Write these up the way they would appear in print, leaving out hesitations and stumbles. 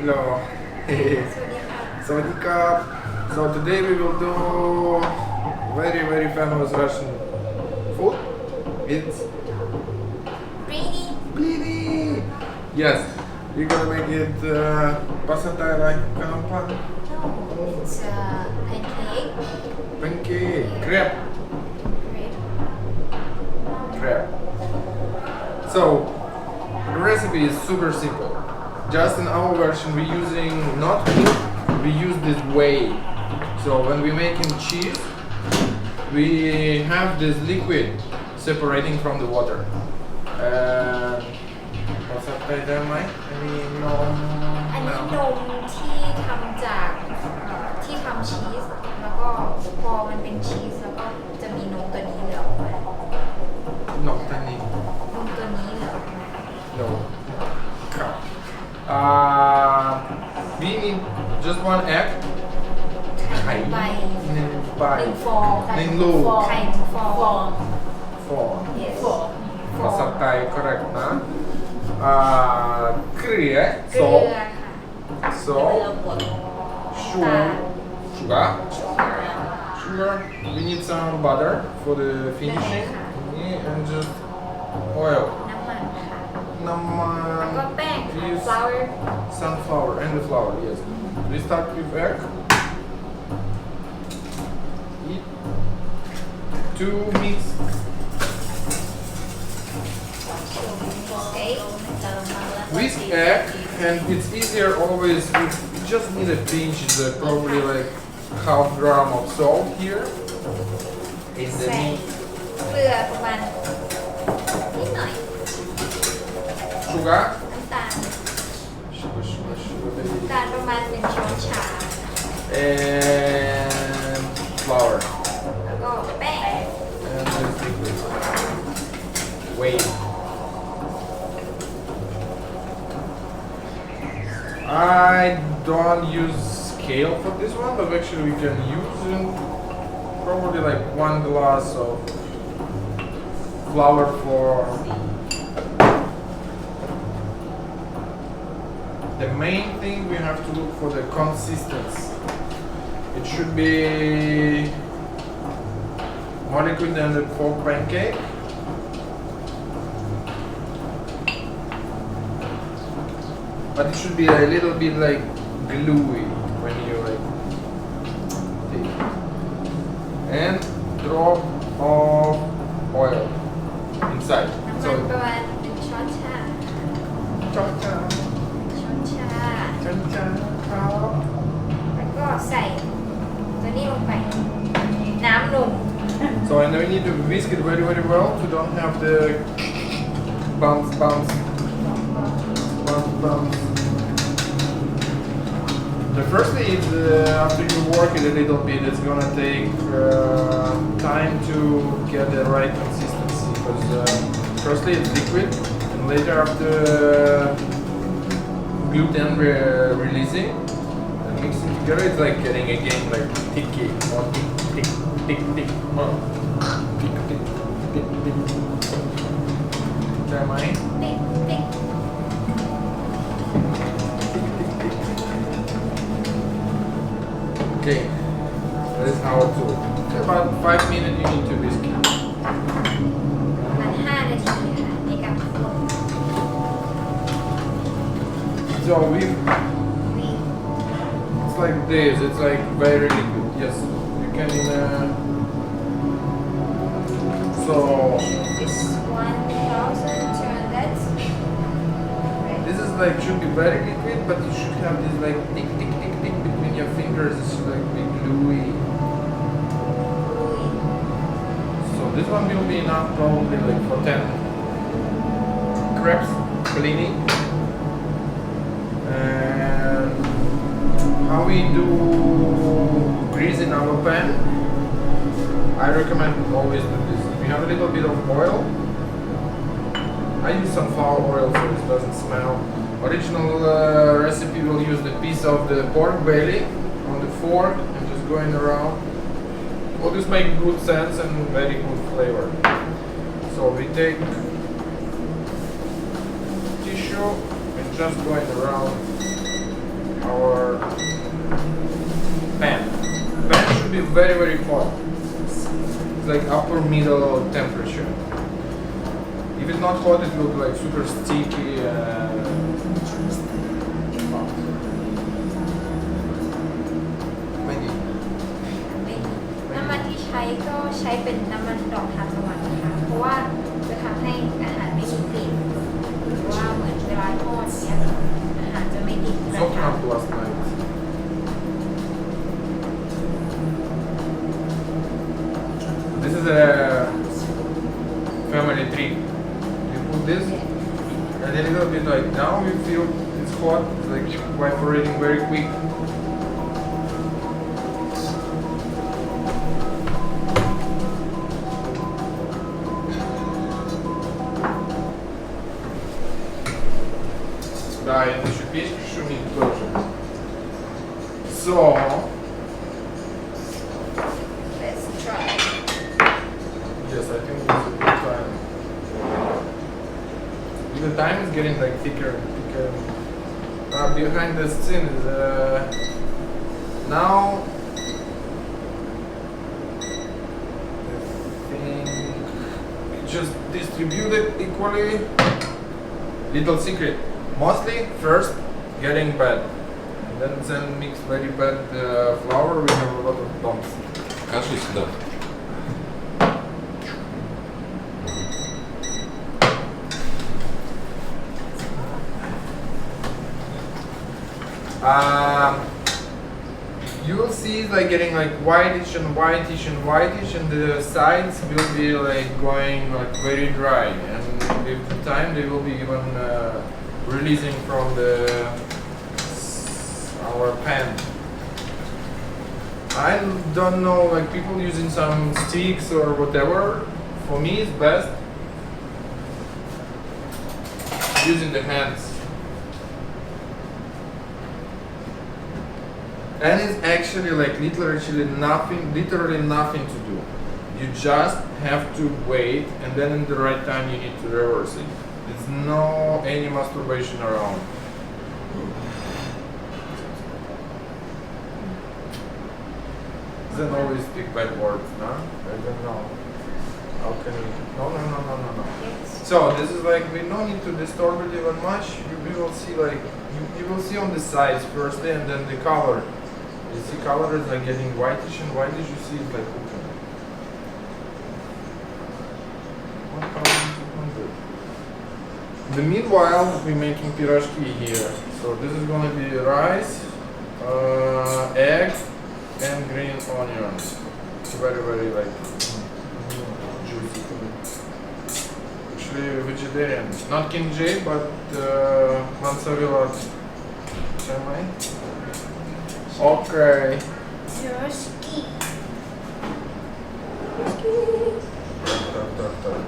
Hello. สวัสดีค่ะ Sawadee. So today we will do very famous Russian food. It's Greedy blini. Yes, we're gonna make it pasatai like pan. no it's pancake Pancake. Crepe. Crepe. So the recipe is super simple. Just in our version we're using not milk, we use this whey. So when we making cheese, we have this liquid separating from the water. What's up there, Mike? I mean, no. อันนี้นมที่ทำจากที่ทำชีสแล้วก็พอมันเป็นชีสแล้วก็จะมีนมตัวนี้เหลือออกมา No, Tani. นมตัวนี้เหลือออกมา No. Crap. We need just one egg. ไข่ใบ หนึ่งใบ หนึ่งฟอง หนึ่งลูก ไข่หนึ่งฟอง Four. yes ภาษาไทย correct นะเกลือ เกลือ salt ค่ะ salt sugar sugar we need some butter for the finishing and just oil น้ำมันค่ะ น้ำมัน แล้วก็แป้ง we use flour sunflower and the flour yes we start with egg two mix with egg, and it's easier always. We just need a pinch, probably like half gram of salt here in the ใส่ meat. เกลือประมาณนิดหน่อย Sugar, น้ำตาล sugar, น้ำตาลประมาณ1 ช้อนชา and flour, แล้วก็แป้ง and this liquid. Wait. I don't use scale for this one, but actually we can use probably like 1 glass of flour for the main thing. We have to look for the consistency. It should be more liquid than the pork pancake. But it should be a little bit like gluey when you like take it. And drop of oil inside. น้ำมัน So ประมาณ1 ช้อนชา cha cha ช้อนชา cha cha แล้วก็ใส่ตัวนี้ลงไป น้ำนม So and we need to whisk it very well to don't have the bounce. The first thing is after you work it a little bit, it's gonna take time to get the right consistency because firstly it's liquid and later after gluten releasing and mixing together, it's like getting again like ticky or tick or tick. Am I? ติ๊กติ๊ก Okay, that is how to. About 5 minutes you need to whisk it. ประมาณ5 นาทีค่ะในการคน So it's like this. It's like very liquid. Yes, you can. So this 1,200 this is like should be very liquid, but you should have this like tick between your fingers. It's like be gluey. So this one will be enough probably like for 10 crepes cleaning. And how we do grease in our pan, I recommend always do this. If you have a little bit of oil, I use sunflower oil so it doesn't smell. Original recipe will use the piece of the pork belly on the fork and just going around. All this make good sense and very good flavor. So we take tissue and just going around our pan. Pan should be very, very hot. It's like upper middle temperature. If it's not hot, it will be like super sticky. Maybe. น้ำมันที่ใช้ก็ใช้เป็นน้ำมันดอกทานตะวันนะคะเพราะว่าจะทำให้อาหารไม่มีกลิ่นหรือว่าเหมือนเวลาทอดเนี้ยอาหารจะไม่ติดกระ Soften ทะ up last night. This is a family tree. You put this and a little bit like now you feel it's hot, it's like evaporating very quick. Да, это еще печка шумит тоже. So, Let's try. yes, I think it's a good time. The time is getting like thicker and thicker. Behind the scene is now the thing just distribute it equally. Little secret. Mostly first getting bad. And then mix very bad flour, we have a lot of lumps. Кажи сюда. You'll see it's like getting like whitish and whitish and whitish, and the sides will be like going like very dry, and with the time they will be even releasing from our pan. I don't know, like people using some sticks or whatever. For me, it's best using the hands. And it's actually like literally nothing to do. You just have to wait, and then in the right time you need to reverse it. There's no any masturbation around. Then always speak bad words, no? I don't know. How can we? No. Yes. So this is like we don't need to distort it even much. You will see like you will see on the sides firstly, and then the color. You see color is like getting whitish and whitish. You see it's like cooking. 1,200. In the meanwhile, we're making pirashki here. So this is gonna be rice, egg, and green onions. It's very, very like juicy. Actually vegetarian. Not kinjay, but mansavilat. Shamai. Okay. Pirashki.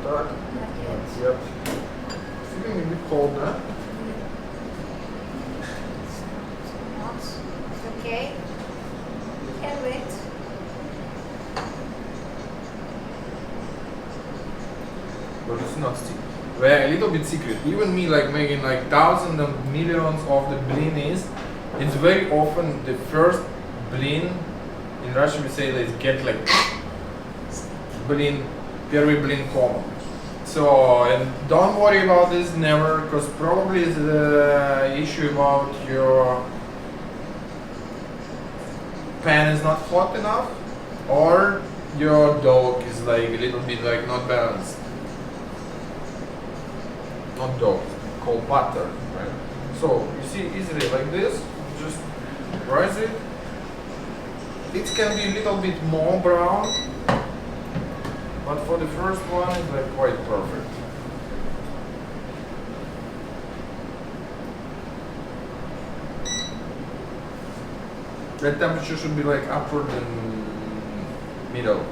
Tak. Yep. Feeling a bit cold, huh? It's okay. You can wait. But it's not sticky. Well, a little bit secret. Even me, like making like thousands and millions of the blinis, it's very often the first blin. In Russian we say let's get like blin, первый блин common. So, and don't worry about this never, because probably it's the issue about your pan is not hot enough, or your dough is like a little bit like not balanced. Not dough, called butter, right? So you see easily like this, just rise it. It can be a little bit more brown, but for the first one it's like quite perfect. That temperature should be like upward and middle.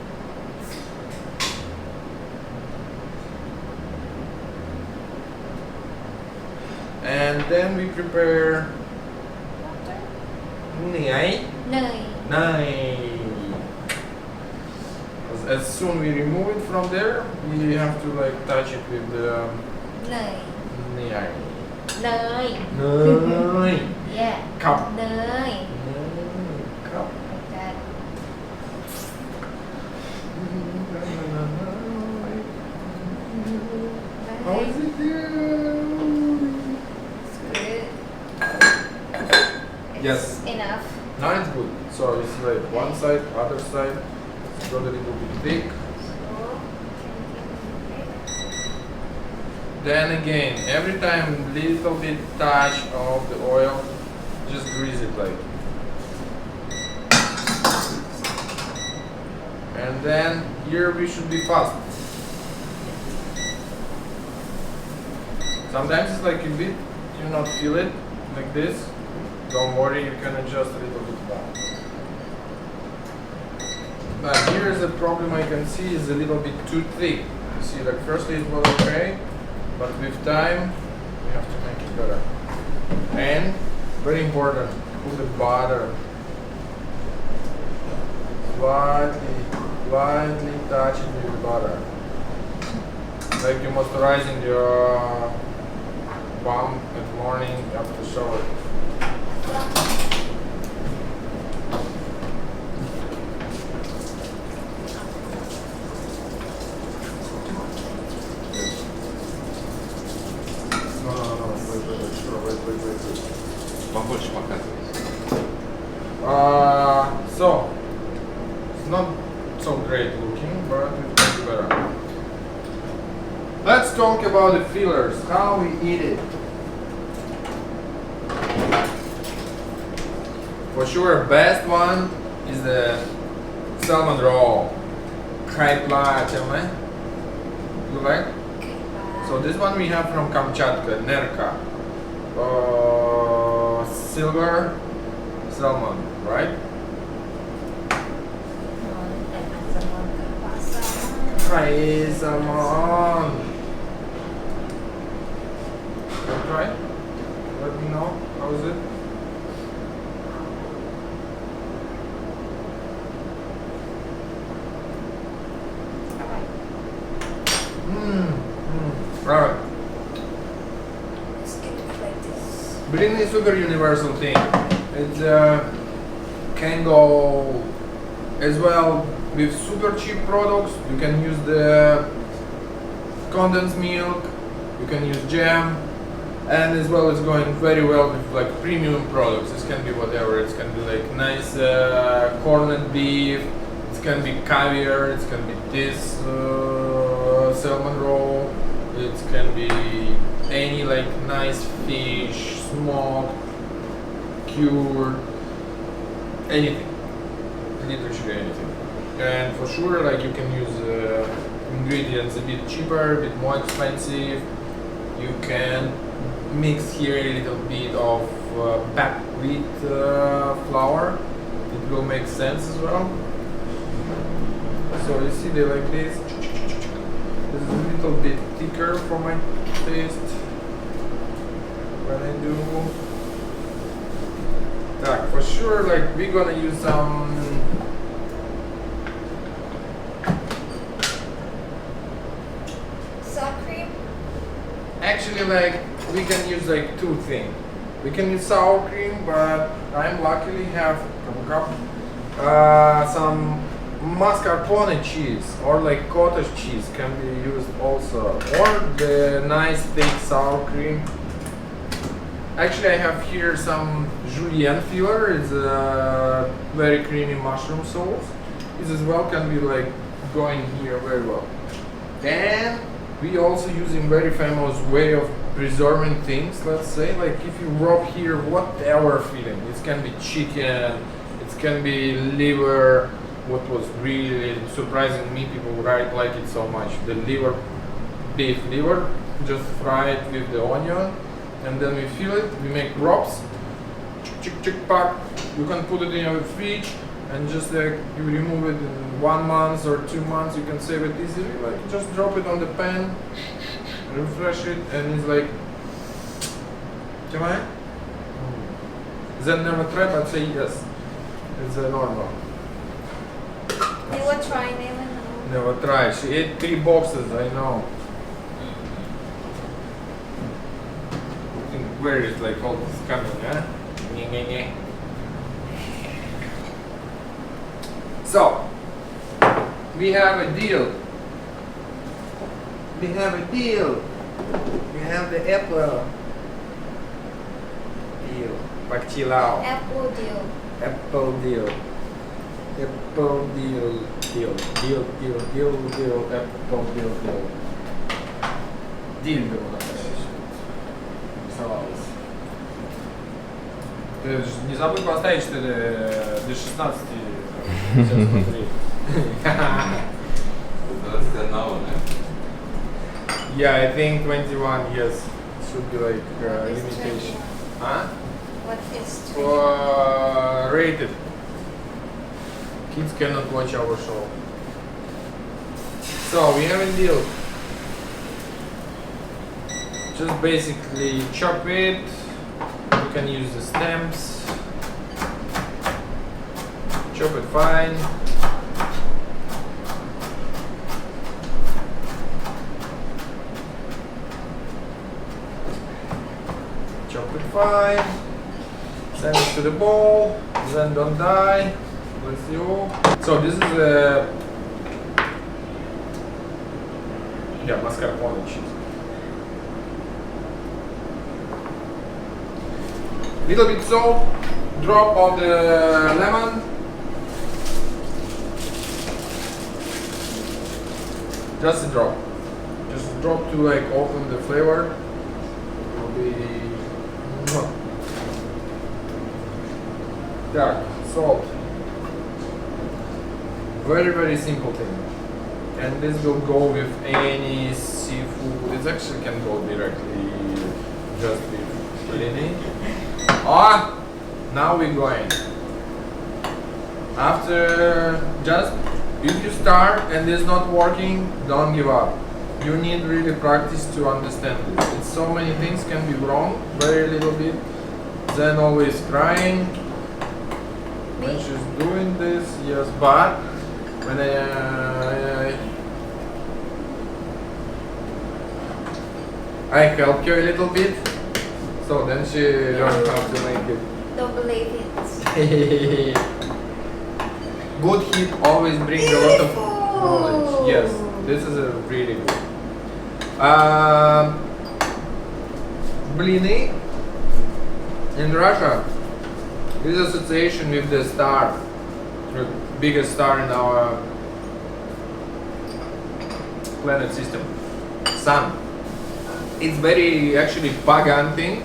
And then we prepare nai. เนย Nai. As soon we remove it from there, we have to like touch it with the เนย nai. เนย Nai. yeah ครับ เนย ครับ like that How is it doing? It's good. Yes. It's enough. Now it's good. So it's like one side, other side. It's got a little bit thick. So, Then again, every time little bit touch of the oil, just grease it like. And then here we should be fast. Sometimes it's like a bit, you not feel it like this. Don't worry, you can adjust a little bit more. But here's the problem I can see is a little bit too thick. You see, like firstly it was okay, but with time we have to make it better. And very important, put the butter. Slightly touch it with the butter. Like you're moisturizing your bum at morning after shower. No, wait. Побольше показывай. So, it's not so great looking, but it's much better. Let's talk about the fillers, how we eat it. For sure, best one is the salmon roll. Crepes, you like? So this one we have from Kamchatka, Nerka. Silver salmon, right? Try salmon. Wanna try? Let me know. How is it? Right. Let's get it like this. Breeding is super universal thing. It can go as well with super cheap products. You can use the condensed milk, you can use jam, and as well it's going very well with like premium products. This can be whatever. It can be like nice corned beef. It can be caviar. It can be this salmon roll. It can be any like nice fish, smoked, cured, anything, literally anything. And for sure, like you can use ingredients a bit cheaper, a bit more expensive. You can mix here a little bit of buckwheat flour. It will make sense as well. So you see, they like this. This is a little bit thicker for my taste when I do. Так, for sure, like we're gonna use some Sour cream. actually like we can use like two things. We can use sour cream, but I'm luckily have some mascarpone cheese or like cottage cheese can be used also, or the nice thick sour cream. Actually, I have here some julienne filler. It's a very creamy mushroom sauce. This as well can be like going here very well. And we also using very famous way of preserving things. Let's say like if you rub here whatever filling, it can be chicken, it can be liver. What was really surprising me, people like it so much. The liver, beef liver, just fry it with the onion, and then we fill it. We make drops. Chick pack. You can put it in your fridge, and just like you remove it in 1 month or 2 months. You can save it easily. Like just drop it on the pan, refresh it, and it's like. Then never try, but say yes. It's normal. Never try, never know. Never try. She ate 3 boxes, I know. I think where is like all this coming, yeah? So, we have a deal. We have a deal. We have the apple deal. Pakchilao. Apple deal. Apple deal. Apple deal. Deal. Deal. Deal. Deal. Deal. Apple deal. Deal. Deal было. Рисовалось. Ты же не забудь поставить, что до 16 сейчас смотри. That's the now, Yeah, I think 21 years should be like What is limitation. 21? Huh? What is 21? Rated. Kids cannot watch our show. So we have a deal. Just basically chop it. You can use the stems. Chop it fine. Chop it fine. Send it to the bowl. Then don't die. Let's see. So this is a mascarpone cheese. Little bit salt. Drop of the lemon. Just a drop. Just a drop to like open the flavor. It will be. Так, salt. Very, very simple thing. And this will go with any seafood. It actually can go directly just with blini. Ah, now we're going. After just, if you start and it's not working, don't give up. You need really practice to understand this. It's so many things can be wrong, very little bit. Then always crying. When she's doing this, yes, but when I helped her a little bit, so then she learned how to make it. Don't believe it. Good heat always brings a lot of knowledge. Yes, this is a really good. Blini in Russia is association with the star, the biggest star in our planet system, Sun. It's very actually pagan thing,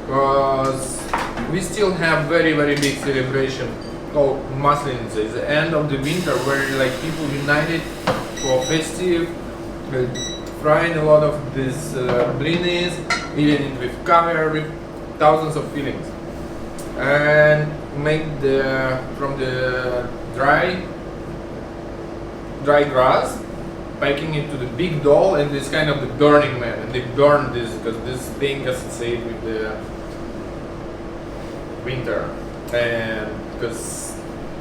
because we still have very, very big celebration called Maslenitsa. It's the end of the winter where like people united for festive, frying a lot of these blinis, eating it with caviar, with thousands of fillings, and make from the dry grass, packing it to the big doll, and this kind of the burning man, and they burn this because this thing associated with the winter, and because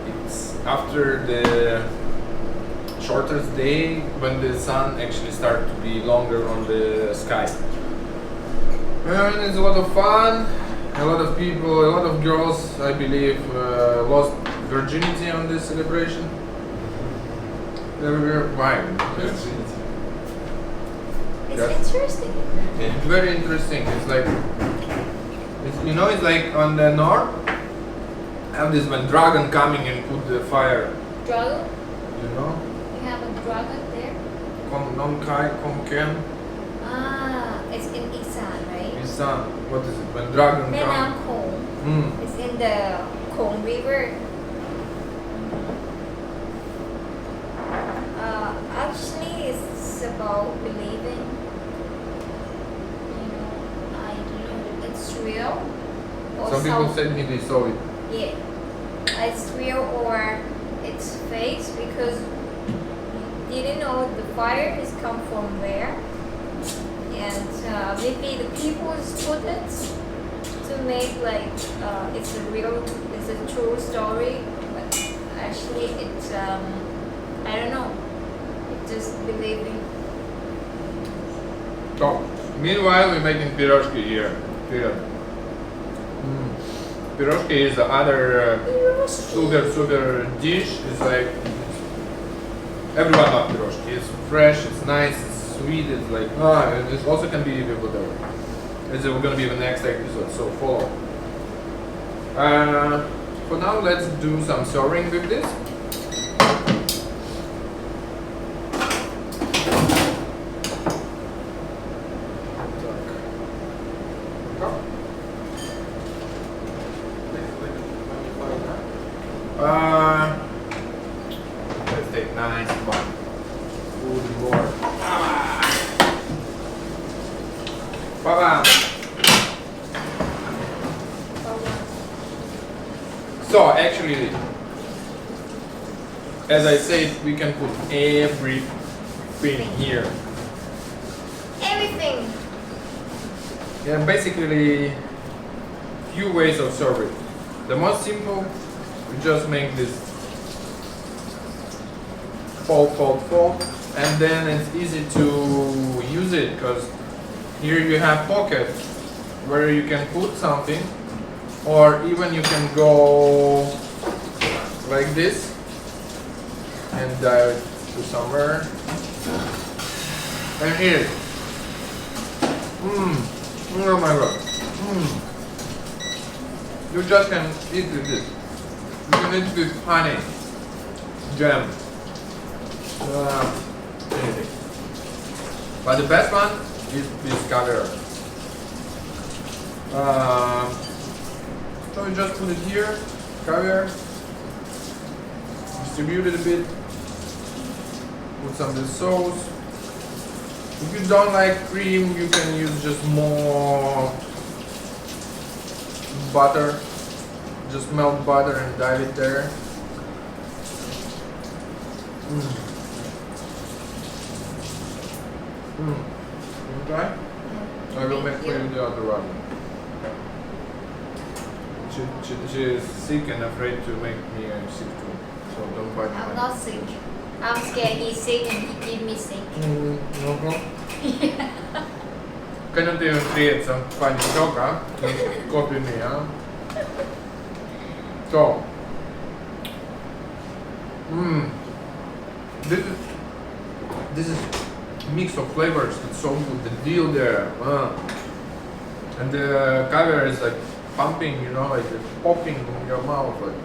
it's after the shortest day when the sun actually starts to be longer on the sky. And it's a lot of fun. A lot of people, a lot of girls, I believe, lost virginity on this celebration. Why? It's interesting. It's very interesting. It's like, it's like on the north, have this one dragon coming and put the fire. Dragon? You know? You have a dragon there? Komken. Ah, it's in Isan, right? Isan. What is it? When dragon comes. Menam Khong. It's in the Khong River. Actually, it's about believing. I don't know. It's real. Or Some people said me they saw it. Yeah, it's real or it's fake because you didn't know the fire has come from where, and maybe the people put it to make like it's a true story, but actually it's I don't know, it's just believing. So, meanwhile we're making pirozhki here. Period. Piroshki is the other super dish. It's like everyone loves piroshki. It's fresh, it's nice, it's sweet. It's like and it also can be with whatever. It's gonna be the next episode, so follow. For now, let's do some serving with this. Let's take nice one. Good lord. Baba. So actually, as I said, we can put everything here. Everything. Yeah, basically, few ways of serving. The most simple, we just make this fold, and then it's easy to use it because here you have pocket where you can put something, or even you can go like this and dive it to somewhere and eat it. Oh my god. You just can eat with this. You can eat with honey, jam, anything. But the best one is this caviar. So you just put it here, caviar, distribute it a bit, put some of the sauce. If you don't like cream, you can use just more butter. Just melt butter and dive it there. Okay? I will make for you the other one. She is sick and afraid to make me sick too. So don't bite I'm my. not sick. I'm scared he's sick and he give me sick. Can you even create some funny joke, huh? Copy me, huh? So, this is mix of flavors. It's so good. The deal there, and the caviar is like pumping, you know, like it's popping in your mouth, like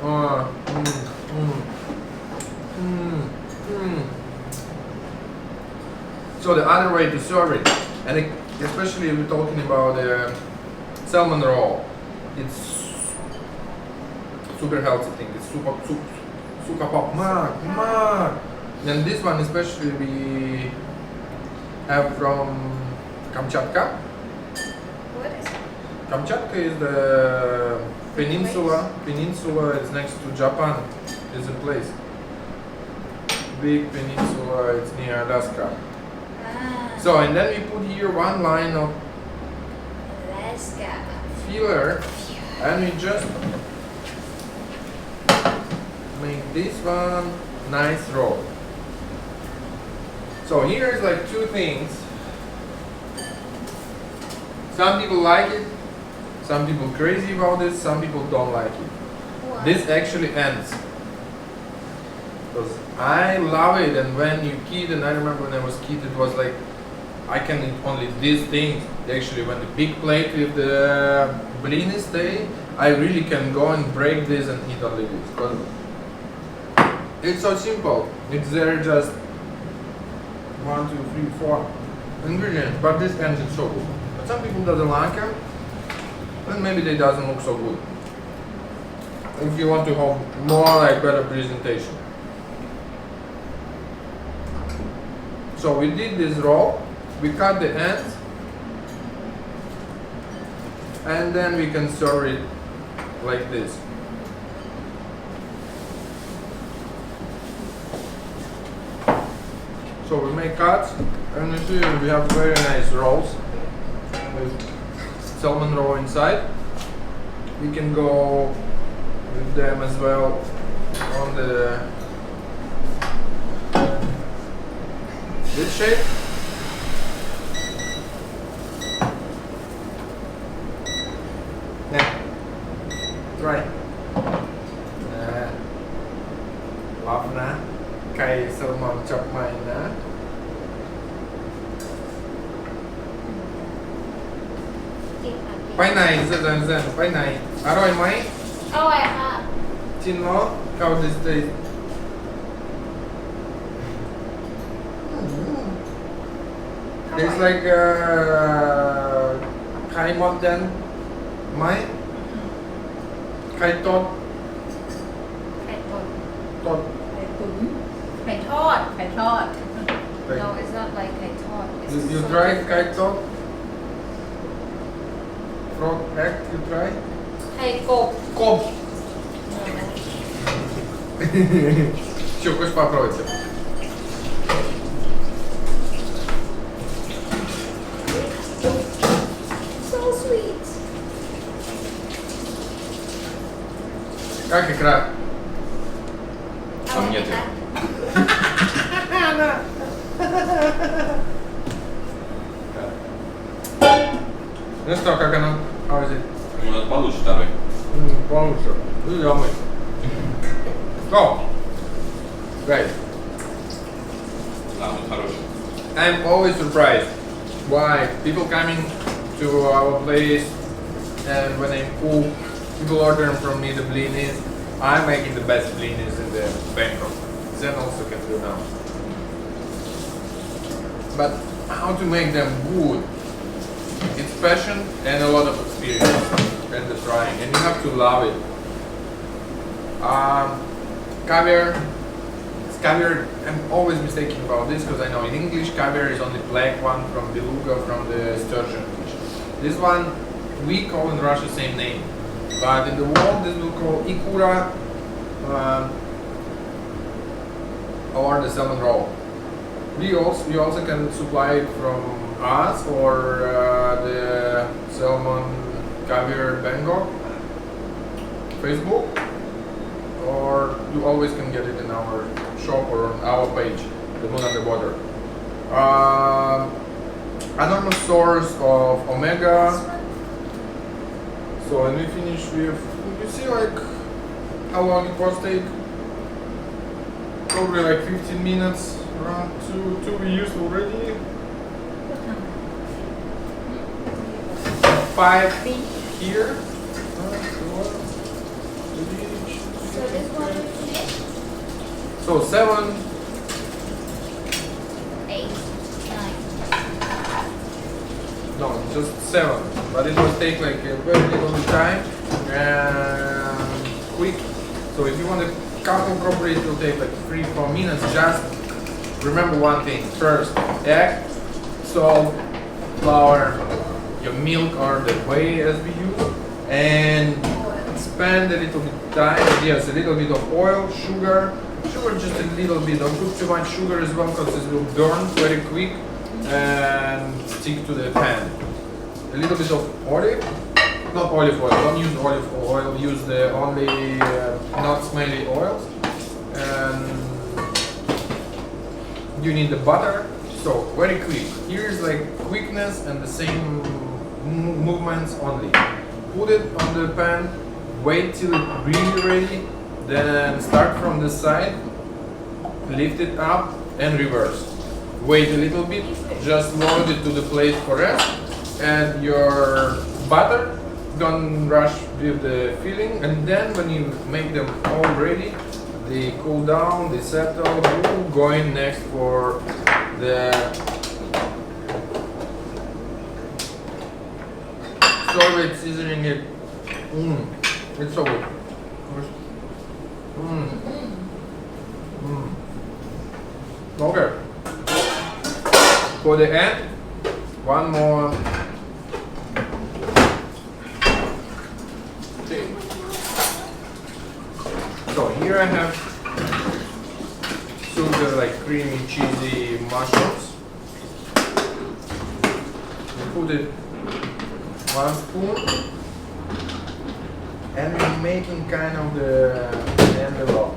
So the other way to serve it, and especially if we're talking about salmon roll, it's super healthy thing. It's super pop, and this one especially we have from Kamchatka. What is it? Kamchatka is the peninsula. Peninsula is next to Japan. Is a place. Big peninsula. It's near Alaska. So and then we put here one line of Alaska. filler, and we just make this one nice roll. So here is like two things. Some people like it, some people crazy about this, some people don't like it. What? This actually ends. Because I love it, and when you kid, and I remember when I was kid, it was like I can eat only these things. Actually, when the big plate with the blini stay, I really can go and break this and eat only this. Because it's so simple. It's there just 1, 2, 3, 4 ingredients, but this ends it so good. But some people doesn't like them, and maybe they doesn't look so good. If you want to have more like better presentation. So we did this roll, we cut the ends, and then we can serve it like this. So we make cuts, and you see we have very nice rolls with salmon roll inside. We can go with them as well on the this shape. Yeah. try รับนะไก่แซลมอนจับใหม่นะ กินค่ะ ไปไหนเซนไปไหนอร่อยไหม อร่อยค่ะ จริงเหรอ How this taste It's like ไข่มดแดงไหมไข่ตด ไข่ตุ๋น ตด ไข่ตุ๋นไข่ทอด ไข่ทอด No it's not like ไข่ทอด It's You so try different. ไข่ตด Frog egg you try ไข่กบ กบ Что, хочешь попробовать? So sweet Как икра? อร่อยไหม нет. คะ Ну что, как оно? How is it? У нас получше второй. Получше. Идем. Go. Right. Да, он хороший. I'm always surprised why people coming to our place and when I cook, people order from me the blinis. I'm making the best blinis in the Bangkok. Zen also can do now. But how to make them good? It's passion and a lot of experience and the trying, and you have to love it. Caviar. Caviar, I'm always mistaken about this because I know in English caviar is only black one from beluga, from the sturgeon fish. This one we call in Russia same name, but in the world this will call ikura or the salmon roll. We also can supply it from us or the salmon caviar Bangkok Facebook, or you always can get it in our shop or on our page, the Moon Underwater. Enormous source of omega. So when we finish with, you see like how long it was take? Probably like 15 minutes. Around two we used already. 5 here. So this one is finished? So 7. 8 9 No, just 7. But it will take like a very little time and quick. So if you want to couple properly, it will take like 3-4 minutes. Just remember one thing. First, egg, salt, flour, your milk or the whey as we use, and spend a little bit time. Yes, a little bit of oil, sugar. Sugar just a little bit. Don't put too much sugar as well because it will burn very quick and stick to the pan. A little bit of olive, not olive oil. Don't use olive oil. Use the only not smelly oils. And you need the butter. So very quick. Here's like quickness and the same movements only. Put it on the pan. Wait till it's really ready. Then start from the side. Lift it up and reverse. Wait a little bit. Just load it to the plate for rest. And your butter gonna rush with the filling. And then when you make them all ready, they cool down, they settle. You're going next for the sorbet seasoning it. It's so good. Okay. For the end, one more thing. So here I have super like creamy, cheesy mushrooms. We put it 1 spoon, and we're making kind of the envelope.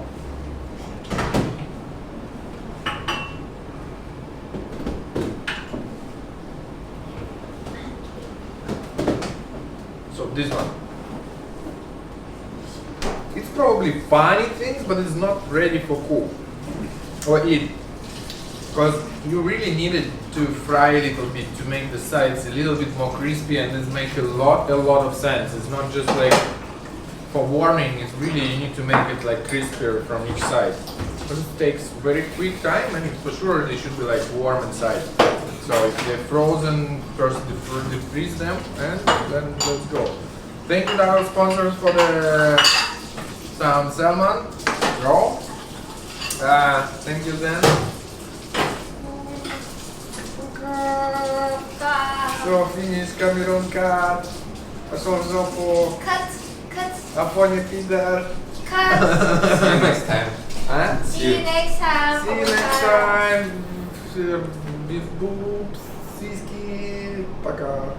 So this one. it's probably funny things, but it's not ready for cook or eat. Because you really needed to fry a little bit to make the sides a little bit more crispy, and this makes a lot of sense. It's not just like for warming, it's really you need to make it like crispier from each side. But it takes very quick time, and for sure they should be like warm inside. So if they're frozen, first defreeze them, and then let's go. Thank you to our sponsors for the some salmon raw. Thank you then. So finish Cameron cut. Pasol Zopo. cut Aponie Pider. cut See you next time. Huh? see you next time See you next time. Beef boobs. Siski. Пока.